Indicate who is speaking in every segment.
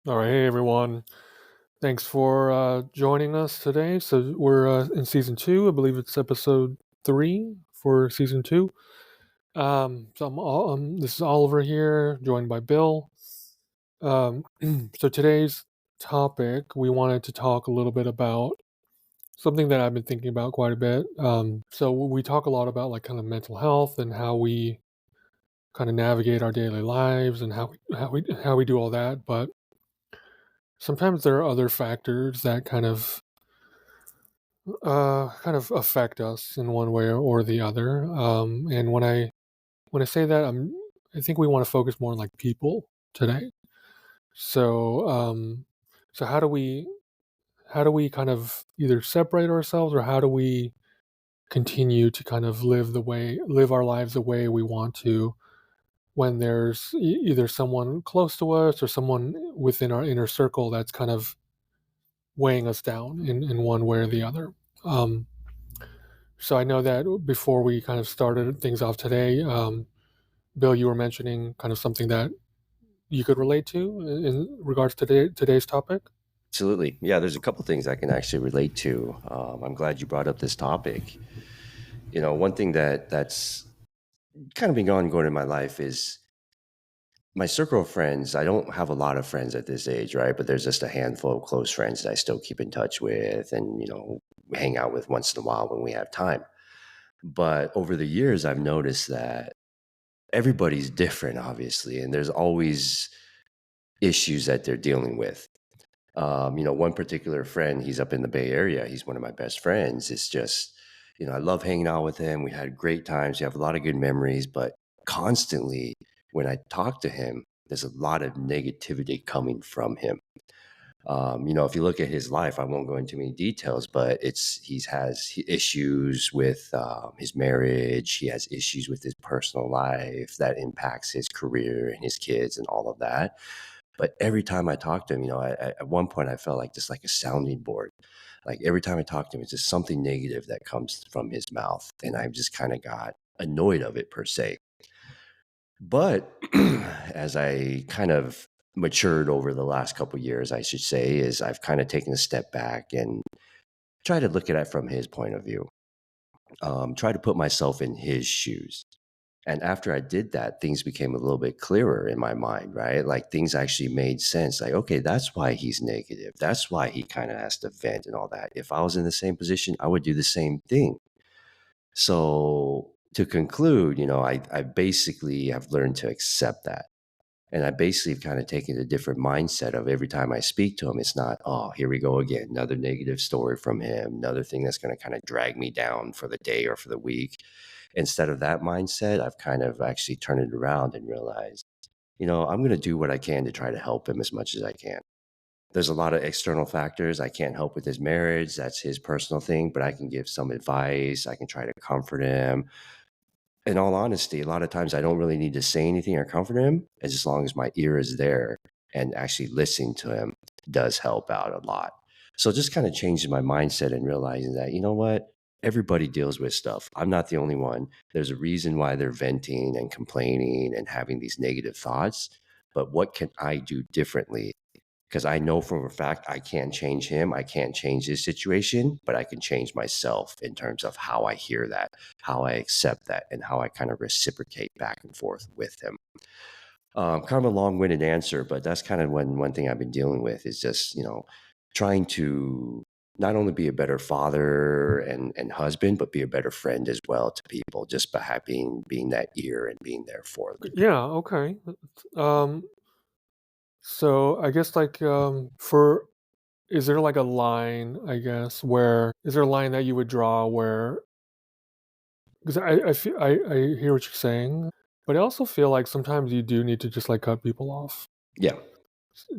Speaker 1: All right, hey everyone. Thanks for joining us today. So we're in season two. I believe it's episode three for season two. This is Oliver here, joined by Bill. Um, so today's topic, we wanted to talk a little bit about something that I've been thinking about quite a bit. So we talk a lot about like kind of mental health and how we kind of navigate our daily lives and how we do all that, but sometimes there are other factors that kind of affect us in one way or the other. And when I say that, I think we want to focus more on like people today. So so how do we kind of either separate ourselves, or how do we continue to kind of live our lives the way we want to when there's either someone close to us or someone within our inner circle that's kind of weighing us down in one way or the other. Um, so I know that before we kind of started things off today, Bill, you were mentioning kind of something that you could relate to in regards to today's topic.
Speaker 2: Absolutely. Yeah, there's a couple things I can actually relate to. I'm glad you brought up this topic. One thing that's kind of been ongoing in my life is my circle of friends. I don't have a lot of friends at this age, right? But there's just a handful of close friends that I still keep in touch with and, hang out with once in a while when we have time. But over the years, I've noticed that everybody's different, obviously, and there's always issues that they're dealing with. One particular friend, he's up in the Bay Area. He's one of my best friends. It's just, I love hanging out with him. We had great times. We have a lot of good memories, but constantly when I talk to him, there's a lot of negativity coming from him. If you look at his life, I won't go into many details, but issues with his marriage. He has issues with his personal life that impacts his career and his kids and all of that. But every time I talk to him, at one point I felt like just like a sounding board. Like every time I talk to him, it's just something negative that comes from his mouth. And I just kind of got annoyed of it per se. But as I kind of matured over the last couple of years, I should say, is I've kind of taken a step back and try to look at it from his point of view. Try to put myself in his shoes. And after I did that, things became a little bit clearer in my mind, right? Like things actually made sense. Like, okay, that's why he's negative. That's why he kind of has to vent and all that. If I was in the same position, I would do the same thing. So to conclude, I basically have learned to accept that. And I basically have kind of taken a different mindset of every time I speak to him, it's not, oh, here we go again, another negative story from him, another thing that's going to kind of drag me down for the day or for the week. Instead of that mindset, I've kind of actually turned it around and realized, I'm going to do what I can to try to help him as much as I can. There's a lot of external factors. I can't help with his marriage. That's his personal thing, but I can give some advice. I can try to comfort him. In all honesty, a lot of times I don't really need to say anything or comfort him as long as my ear is there, and actually listening to him does help out a lot. So just kind of changing my mindset and realizing that, you know what? Everybody deals with stuff. I'm not the only one. There's a reason why they're venting and complaining and having these negative thoughts. But what can I do differently? Because I know for a fact I can't change him. I can't change his situation, but I can change myself in terms of how I hear that, how I accept that, and how I kind of reciprocate back and forth with him. Kind of a long-winded answer, but that's kind of one thing I've been dealing with is just, trying to not only be a better father and husband, but be a better friend as well to people, just by being that ear and being there for them.
Speaker 1: Yeah. Okay. Um, so I guess like for is there like a line? I guess where is there a line that you would draw where, because I feel I hear what you're saying, but I also feel like sometimes you do need to just like cut people off.
Speaker 2: Yeah,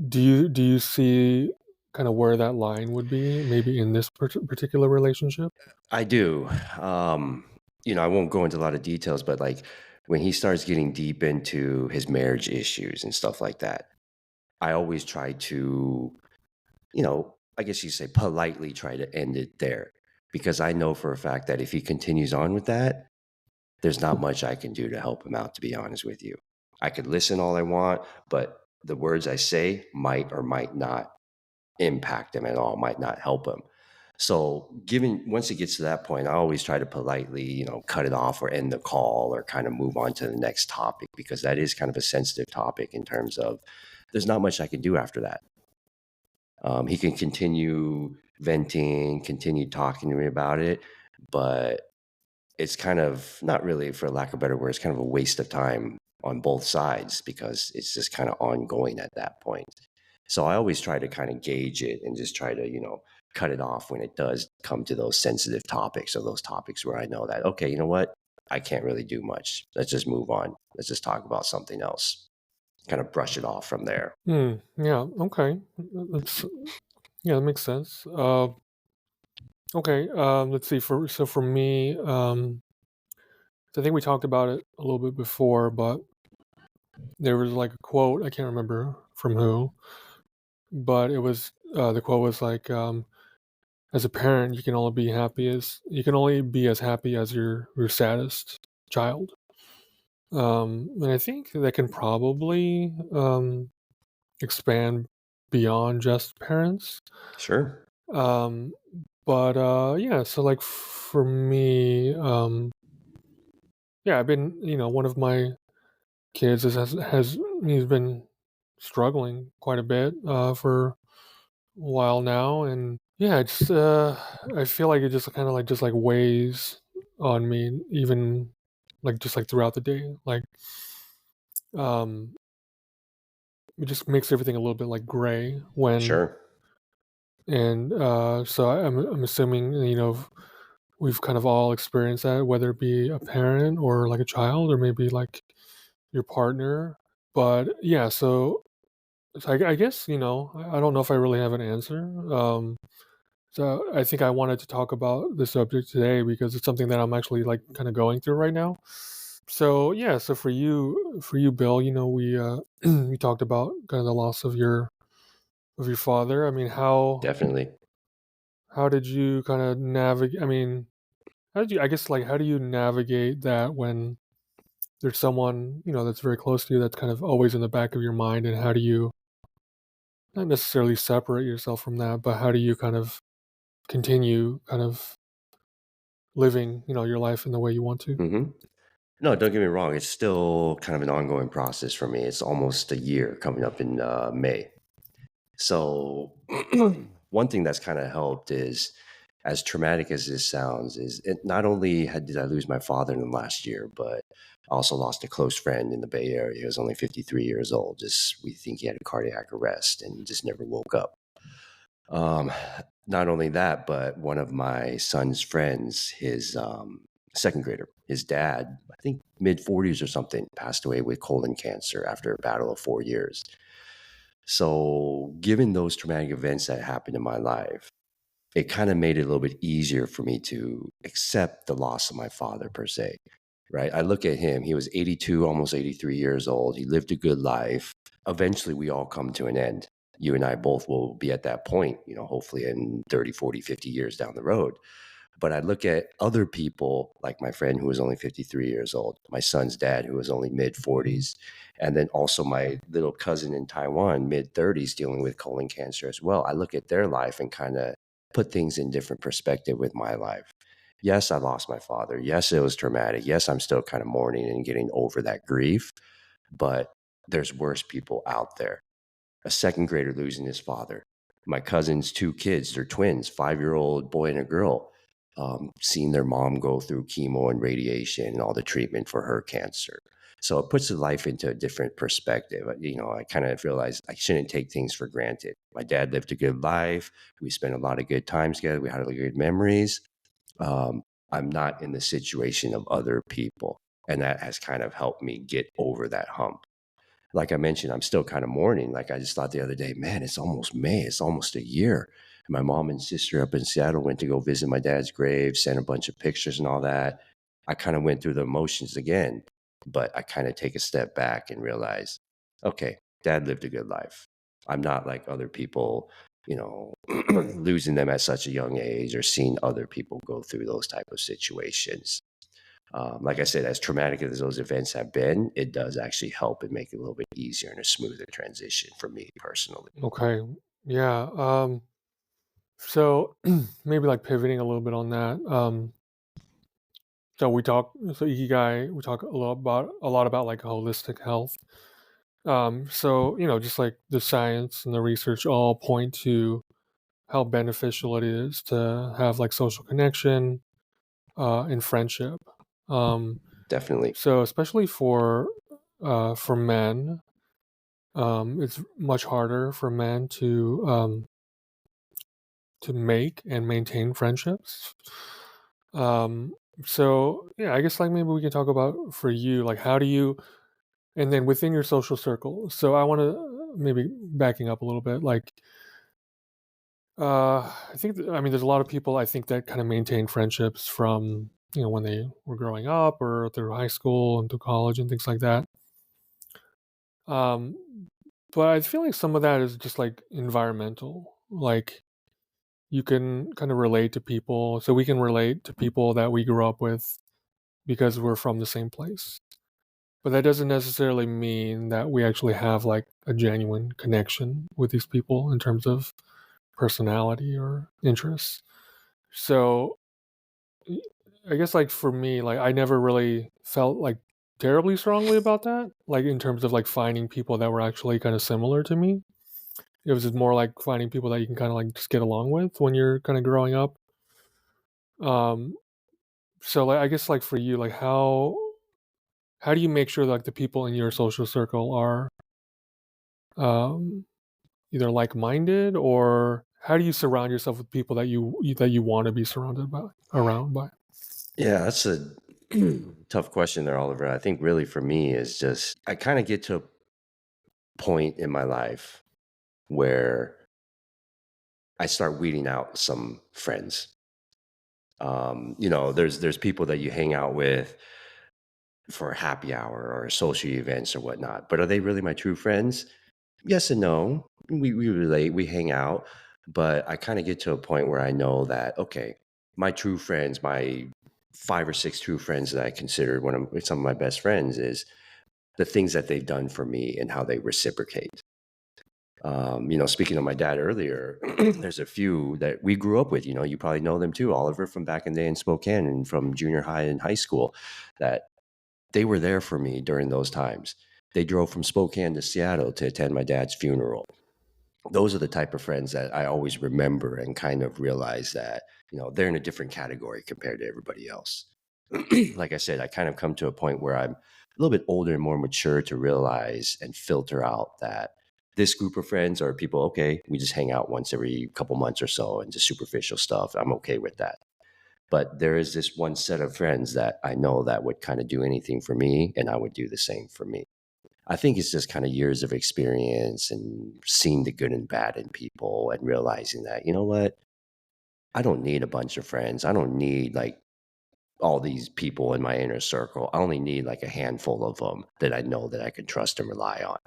Speaker 1: Do you see kind of where that line would be, maybe in this particular relationship?
Speaker 2: I do. Um, I won't go into a lot of details, but like when he starts getting deep into his marriage issues and stuff like that, I always try to, I guess you say politely try to end it there because I know for a fact that if he continues on with that, there's not much I can do to help him out, to be honest with you. I could listen all I want, but the words I say might or might not impact him at all, might not help him. So, given once it gets to that point, I always try to politely, cut it off or end the call or kind of move on to the next topic because that is kind of a sensitive topic in terms of there's not much I can do after that. He can continue venting, continue talking to me about it, but it's kind of not really, for lack of better words, kind of a waste of time on both sides because it's just kind of ongoing at that point. So I always try to kind of gauge it and just try to, cut it off when it does come to those sensitive topics or those topics where I know that, okay, you know what? I can't really do much. Let's just move on. Let's just talk about something else. Kind of brush it off from there.
Speaker 1: Yeah. Okay. That's Yeah, that makes sense. Okay. Let's see. For me, I think we talked about it a little bit before, but there was like a quote. I can't remember from who, but it was the quote was like, "As a parent, you can only be as happy as your saddest child." And I think that can probably expand beyond just parents.
Speaker 2: Sure.
Speaker 1: Um, but yeah, so like for me, yeah, I've been, one of my kids has he's been struggling quite a bit for a while now, and yeah, I feel like it just kind of like just like weighs on me, even like just like throughout the day, like um, it just makes everything a little bit like gray when
Speaker 2: Sure.
Speaker 1: and so I'm assuming we've kind of all experienced that, whether it be a parent or like a child or maybe like your partner. But yeah, so I guess I don't know if I really have an answer. So I think I wanted to talk about this subject today because it's something that I'm actually like kind of going through right now. So yeah, so for you, Bill, we we talked about kind of the loss of your father. I mean,
Speaker 2: Definitely.
Speaker 1: how did you kind of navigate? I mean, how did you? I guess like how do you navigate that when there's someone that's very close to you that's kind of always in the back of your mind, and how do you not necessarily separate yourself from that, but how do you kind of continue kind of living your life in the way you want to?
Speaker 2: hmm No, don't get me wrong. It's still kind of an ongoing process for me. It's almost a year coming up in May. So one thing that's kind of helped is, as traumatic as this sounds, is not only did I lose my father in the last year, but I also lost a close friend in the Bay Area. He was only 53 years old. Just we think he had a cardiac arrest and just never woke up. Um, Not only that, but one of my son's friends, his second grader, his dad, I think mid 40s or something, passed away with colon cancer after a battle of 4 years. So, given those traumatic events that happened in my life, it kind of made it a little bit easier for me to accept the loss of my father, per se. Right. I look at him, he was 82, almost 83 years old. He lived a good life. Eventually, we all come to an end. You and I both will be at that point, hopefully in 30, 40, 50 years down the road. But I look at other people, like my friend who was only 53 years old, my son's dad who was only mid 40s, and then also my little cousin in Taiwan, mid 30s, dealing with colon cancer as well. I look at their life and kind of put things in different perspective with my life. Yes, I lost my father. Yes, it was traumatic. Yes, I'm still kind of mourning and getting over that grief, but there's worse people out there. A second grader losing his father. My cousin's two kids, they're twins, 5-year-old boy and a girl, seeing their mom go through chemo and radiation and all the treatment for her cancer. So it puts the life into a different perspective. I kind of realized I shouldn't take things for granted. My dad lived a good life. We spent a lot of good times together. We had a lot of good memories. Um, I'm not in the situation of other people. And that has kind of helped me get over that hump. Like I mentioned, I'm still kind of mourning. Like I just thought the other day, man, it's almost May. It's almost a year. And my mom and sister up in Seattle went to go visit my dad's grave, sent a bunch of pictures and all that. I kind of went through the emotions again, but I kind of take a step back and realize, okay, dad lived a good life. I'm not like other people, losing them at such a young age or seeing other people go through those type of situations. Like I said, as traumatic as those events have been, it does actually help and make it a little bit easier and a smoother transition for me personally.
Speaker 1: Okay. Yeah. So maybe like pivoting a little bit on that. So Ikigai, we talk a lot about like holistic health. So just like the science and the research all point to how beneficial it is to have like social connection and friendship. Um,
Speaker 2: Definitely.
Speaker 1: so especially for men, it's much harder for men to make and maintain friendships. Um, so yeah, I guess like maybe we can talk about for you, like how do you, and then within your social circle. So I want to maybe backing up a little bit, like I think I mean there's a lot of people I think that kind of maintain friendships from when they were growing up or through high school and through college and things like that. Um, but I feel like some of that is just like environmental, like you can kind of relate to people. So we can relate to people that we grew up with because we're from the same place. But that doesn't necessarily mean that we actually have like a genuine connection with these people in terms of personality or interests. So I guess like for me, like I never really felt like terribly strongly about that. Like in terms of like finding people that were actually kind of similar to me. It was just more like finding people that you can kind of like just get along with when you're kind of growing up. Um, so like I guess like for you, like how do you make sure like the people in your social circle are um either like-minded, or how do you surround yourself with people that you want to be surrounded by around by?
Speaker 2: Yeah, that's a tough question there, Oliver. I think really for me is just I kind of get to a point in my life where I start weeding out some friends. There's people that you hang out with for happy hour or social events or whatnot, but are they really my true friends? Yes and no. We relate, we hang out, but I kind of get to a point where I know that okay, my true friends, my 5 or 6 true friends that I consider some of my best friends is the things that they've done for me and how they reciprocate. Speaking of my dad earlier, there's a few that we grew up with. You probably know them too, Oliver, from back in the day in Spokane and from junior high and high school. That they were there for me during those times. They drove from Spokane to Seattle to attend my dad's funeral. Those are the type of friends that I always remember and kind of realize that, they're in a different category compared to everybody else. Like I said, I kind of come to a point where I'm a little bit older and more mature to realize and filter out that this group of friends are people, okay, we just hang out once every couple months or so and just superficial stuff. I'm okay with that. But there is this one set of friends that I know that would kind of do anything for me, and I would do the same for me. I think it's just kind of years of experience and seeing the good and bad in people and realizing that, you know what? I don't need a bunch of friends. I don't need like all these people in my inner circle. I only need like a handful of them that I know that I can trust and rely on.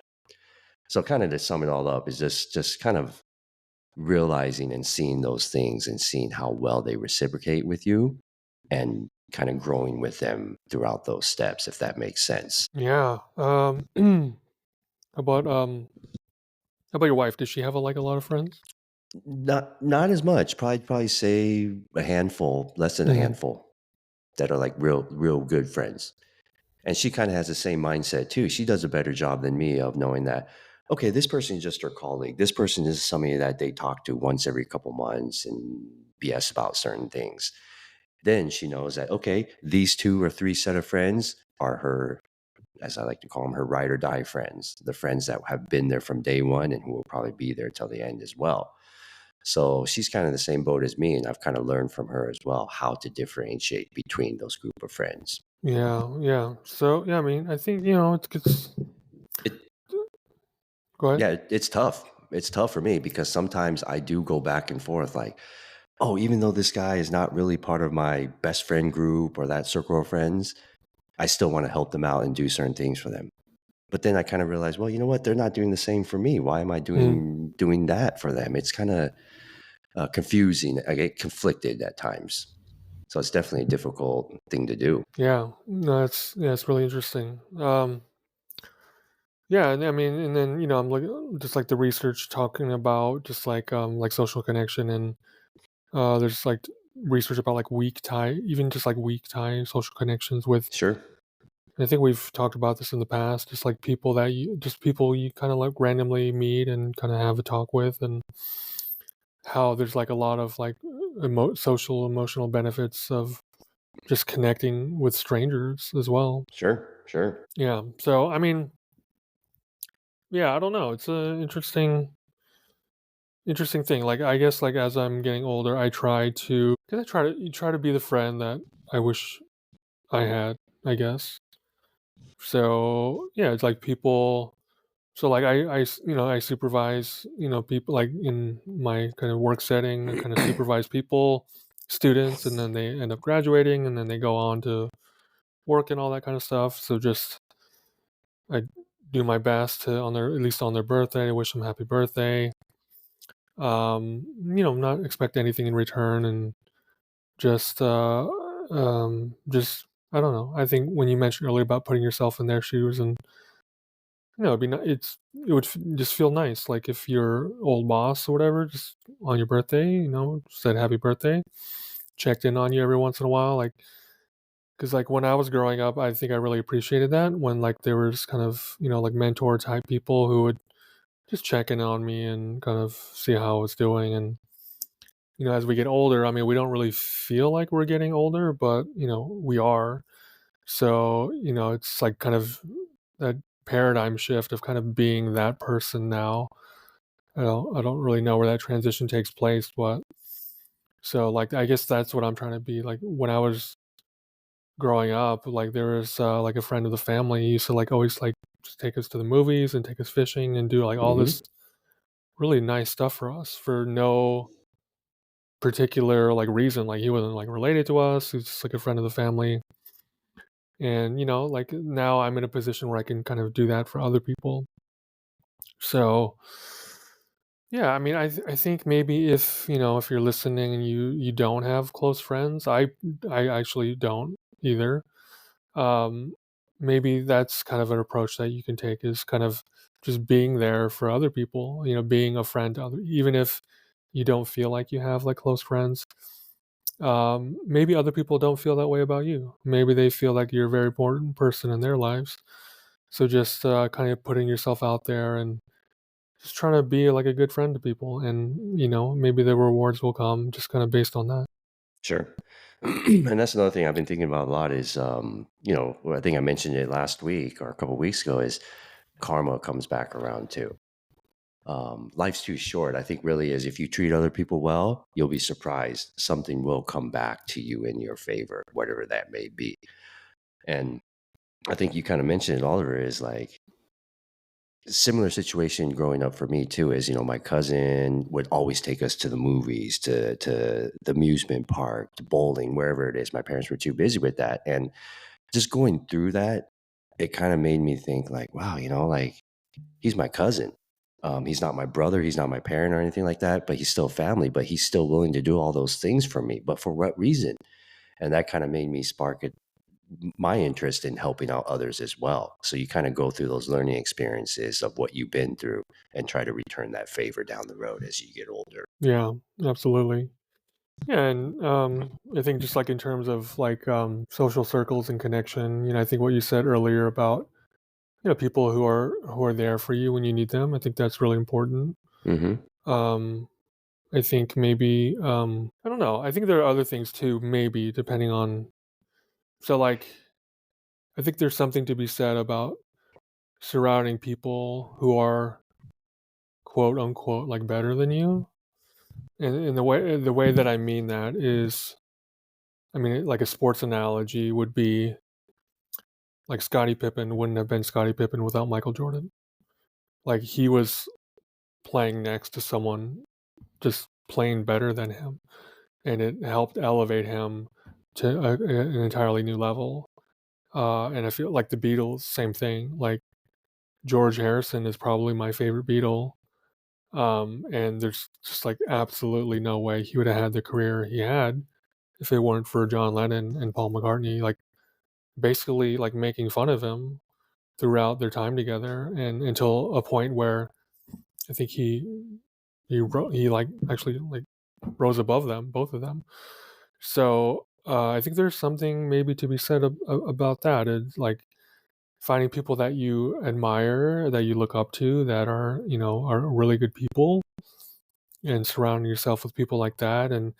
Speaker 2: So kind of to sum it all up is just kind of realizing and seeing those things and seeing how well they reciprocate with you and kind of growing with them throughout those steps, if that makes sense.
Speaker 1: Yeah. How about how about your wife? Does she have a lot of friends?
Speaker 2: Not as much. Probably say a handful, less than a
Speaker 1: Hmm.
Speaker 2: handful that are like real good friends. And she kind of has the same mindset too. She does a better job than me of knowing that, okay, this person is just her colleague. This person is somebody that they talk to once every couple months and BS about certain things. Then she knows that, okay, these 2 or 3 set of friends are her, as I like to call them, her ride or die friends, the friends that have been there from day one and who will probably be there till the end as well. So she's kind of the same boat as me, and I've kind of learned from her as well how to differentiate between those group of friends.
Speaker 1: Yeah, yeah. So yeah, I mean, I think it's
Speaker 2: It,
Speaker 1: go ahead.
Speaker 2: yeah, it's tough. It's tough for me because sometimes I do go back and forth like, oh, even though this guy is not really part of my best friend group or that circle of friends, I still want to help them out and do certain things for them. But then I kind of realized, well, you know what? They're not doing the same for me. Why am I
Speaker 1: Mm,
Speaker 2: doing that for them? It's kind of confusing. I get conflicted at times. So it's definitely a difficult thing to do.
Speaker 1: Yeah. No, it's really interesting. Yeah, and I mean, and then I'm looking just like the research talking about just like social connection, and there's like research about like weak tie, even just like weak tie social connections with.
Speaker 2: Sure.
Speaker 1: I think we've talked about this in the past, just like people you kind of like randomly meet and kind of have a talk with, and how there's like a lot of like social emotional benefits of just connecting with strangers as well.
Speaker 2: Sure. Sure.
Speaker 1: Yeah. So I mean, yeah, I don't know. It's a interesting thing. Like I guess like as I'm getting older, I try to cuz I try to you try to be the friend that I wish I had, I guess. So, yeah, it's like people so like I supervise, people like in my kind of work setting, I kind of supervise people, students, and then they end up graduating and then they go on to work and all that kind of stuff. So just I do my best to on their at least on their birthday, wish them happy birthday. Not expect anything in return, and just just I don't know. I think when you mentioned earlier about putting yourself in their shoes, and it'd be it would just feel nice, like if your old boss or whatever, just on your birthday, said happy birthday, checked in on you every once in a while, like because like when I was growing up, I think I really appreciated that when like there was kind of like mentor type people who would just check in on me and kind of see how I was doing. And as we get older, I mean, we don't really feel like we're getting older, but we are. So it's like kind of that paradigm shift of kind of being that person now. I don't really know where that transition takes place, but so like I guess that's what I'm trying to be. Like when I was growing up, like there was like a friend of the family. He used to like always like just take us to the movies and take us fishing and do like all
Speaker 2: Hmm.
Speaker 1: this really nice stuff for us for no particular like reason. Like he wasn't like related to us. He's just like a friend of the family. And like now I'm in a position where I can kind of do that for other people. So yeah, I mean, I think maybe if you're listening and you don't have close friends, I actually don't either. Um, Maybe that's kind of an approach that you can take, is kind of just being there for other people. Being a friend to other, even if you don't feel like you have like close friends. Maybe other people don't feel that way about you. Maybe they feel like you're a very important person in their lives. So just kind of putting yourself out there and just trying to be like a good friend to people, and maybe the rewards will come just kind of based on that.
Speaker 2: Sure. And that's another thing I've been thinking about a lot is, I think I mentioned it last week or a couple weeks ago is karma comes back around too. Life's too short. I think really is if you treat other people well, you'll be surprised. Something will come back to you in your favor, whatever that may be. And I think you kind of mentioned it, Oliver, is like similar situation growing up for me too is my cousin would always take us to the movies, to the amusement park, to bowling, wherever it is. My parents were too busy with that, and just going through that, it kind of made me think like, wow, like he's my cousin. He's not my brother, he's not my parent or anything like that, but he's still family, but he's still willing to do all those things for me, but for what reason? And that kind of made me spark it, my interest in helping out others as well. So you kind of go through those learning experiences of what you've been through and try to return that favor down the road as you get older.
Speaker 1: Yeah, absolutely. Yeah, and I think just like in terms of like social circles and connection, I think what you said earlier about people who are there for you when you need them. I think that's really important.
Speaker 2: Hmm.
Speaker 1: Um, I think maybe I don't know. I think there are other things too. Maybe depending on so like I think there's something to be said about surrounding people who are quote unquote like better than you. And the way that I mean that is, I mean, like a sports analogy would be like Scottie Pippen wouldn't have been Scottie Pippen without Michael Jordan. Like he was playing next to someone just playing better than him, and it helped elevate him to an entirely new level. And I feel like the Beatles, same thing. Like George Harrison is probably my favorite Beatle, and there's just like absolutely no way he would have had the career he had if it weren't for John Lennon and Paul McCartney, like basically like making fun of him throughout their time together, and until a point where I think he like actually like rose above them, both of them. So I think there's something maybe to be said about that. It's like finding people that you admire, that you look up to, that are really good people, and surrounding yourself with people like that. And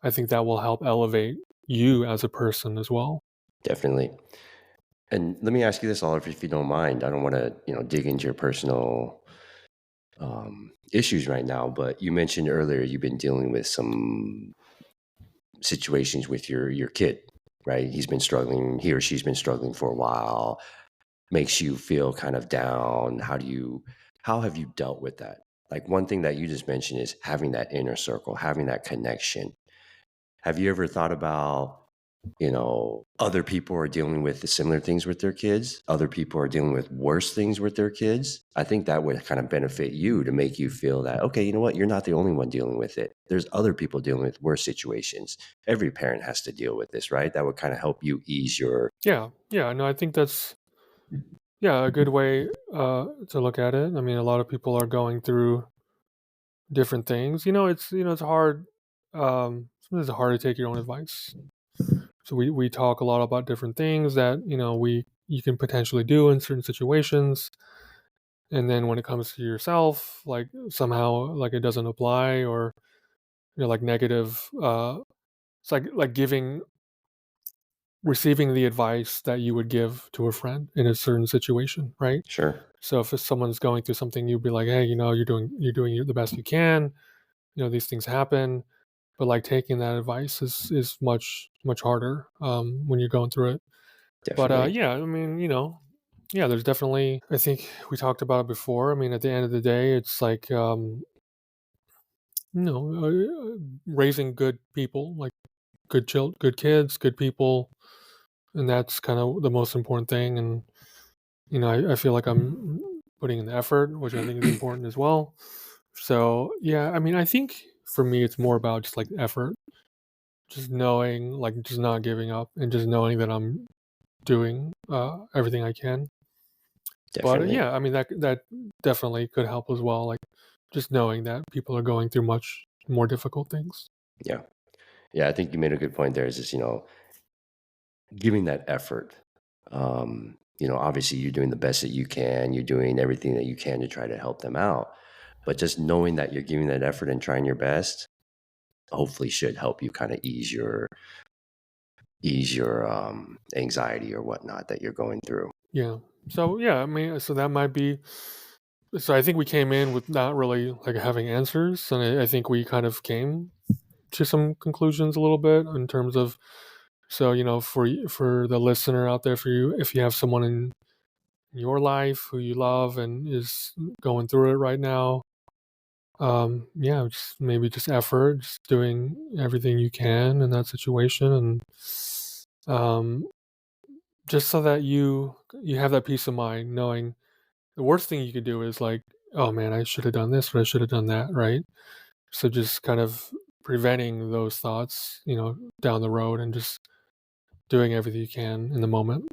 Speaker 1: I think that will help elevate you as a person as well.
Speaker 2: Definitely. And let me ask you this, Oliver, if you don't mind. I don't want to, dig into your personal issues right now, but you mentioned earlier you've been dealing with some situations with your kid, right? He's been struggling, he or she's been struggling for a while, makes you feel kind of down. How have you dealt with that? Like one thing that you just mentioned is having that inner circle, having that connection. Have you ever thought about, other people are dealing with the similar things with their kids? Other people are dealing with worse things with their kids? I think that would kind of benefit you to make you feel that, okay, you know what? You're not the only one dealing with it. There's other people dealing with worse situations. Every parent has to deal with this, right? That would kind of help you ease your.
Speaker 1: Yeah. No, I think that's a good way to look at it. I mean, a lot of people are going through different things. It's hard. Sometimes it's hard to take your own advice. So we talk a lot about different things that you can potentially do in certain situations, and then when it comes to yourself, like somehow like it doesn't apply, or like negative. It's like giving receiving the advice that you would give to a friend in a certain situation, right?
Speaker 2: Sure.
Speaker 1: So if someone's going through something, you'd be like, hey, you're doing the best you can. These things happen, but like taking that advice is much harder when you're going through it. But
Speaker 2: Definitely.
Speaker 1: yeah, I mean, yeah, there's definitely. I think we talked about it before. I mean, at the end of the day, it's like raising good people, like good kids, good people, and that's kind of the most important thing. And I feel like I'm putting in the effort, which I think is important as well. So yeah, I mean, I think for me, it's more about just like effort, just knowing, like just not giving up, and just knowing that I'm doing everything I can. But
Speaker 2: Definitely.
Speaker 1: yeah, I mean that definitely could help as well. Like just knowing that people are going through much more difficult things.
Speaker 2: Yeah. Yeah. I think you made a good point there is just, giving that effort. Obviously you're doing the best that you can, you're doing everything that you can to try to help them out. But just knowing that you're giving that effort and trying your best, hopefully should help you kind of ease your anxiety or whatnot that you're going through.
Speaker 1: Yeah. So yeah, I mean, so that might be. So I think we came in with not really like having answers, and I think we kind of came to some conclusions a little bit in terms of. So for the listener out there, for you, if you have someone in your life who you love and is going through it right now, yeah, just maybe just effort, just doing everything you can in that situation, and um, just so that you have that peace of mind, knowing the worst thing you could do is like, oh man, I should have done this, or I should have done that, right? So just kind of preventing those thoughts, down the road, and just doing everything you can in the moment.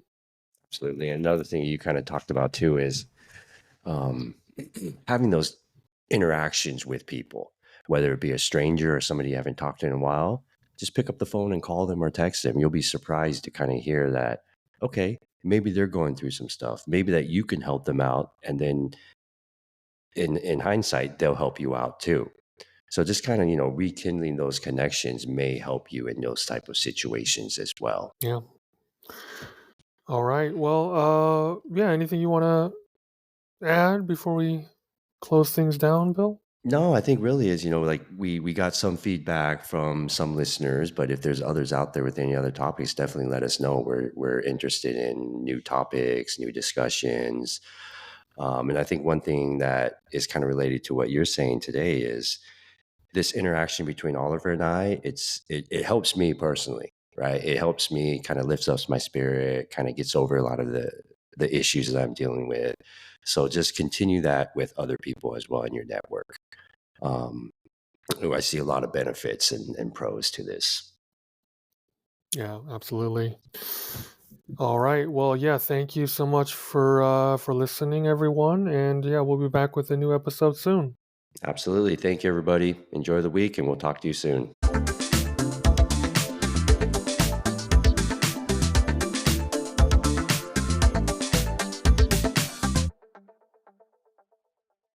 Speaker 2: Absolutely. Another thing you kind of talked about too is um, having those interactions with people, whether it be a stranger or somebody you haven't talked to in a while. Just pick up the phone and call them or text them. You'll be surprised to kind of hear that, okay, maybe they're going through some stuff. Maybe that you can help them out. And then in hindsight, they'll help you out too. So just kind of, rekindling those connections may help you in those type of situations as well.
Speaker 1: Yeah. All right. Well, yeah. Anything you want to add before we close things down, Bill?
Speaker 2: No, I think really is, like we got some feedback from some listeners, but if there's others out there with any other topics, definitely let us know. We're interested in new topics, new discussions. And I think one thing that is kind of related to what you're saying today is this interaction between Oliver and I, it helps me personally, right? It helps me, kind of lifts up my spirit, kind of gets over a lot of the issues that I'm dealing with. So just continue that with other people as well in your network. Um, I see a lot of benefits and pros to this.
Speaker 1: Yeah, absolutely. All right. Well, yeah, thank you so much for listening, everyone. And yeah, we'll be back with a new episode soon.
Speaker 2: Absolutely. Thank you, everybody. Enjoy the week, and we'll talk to you soon.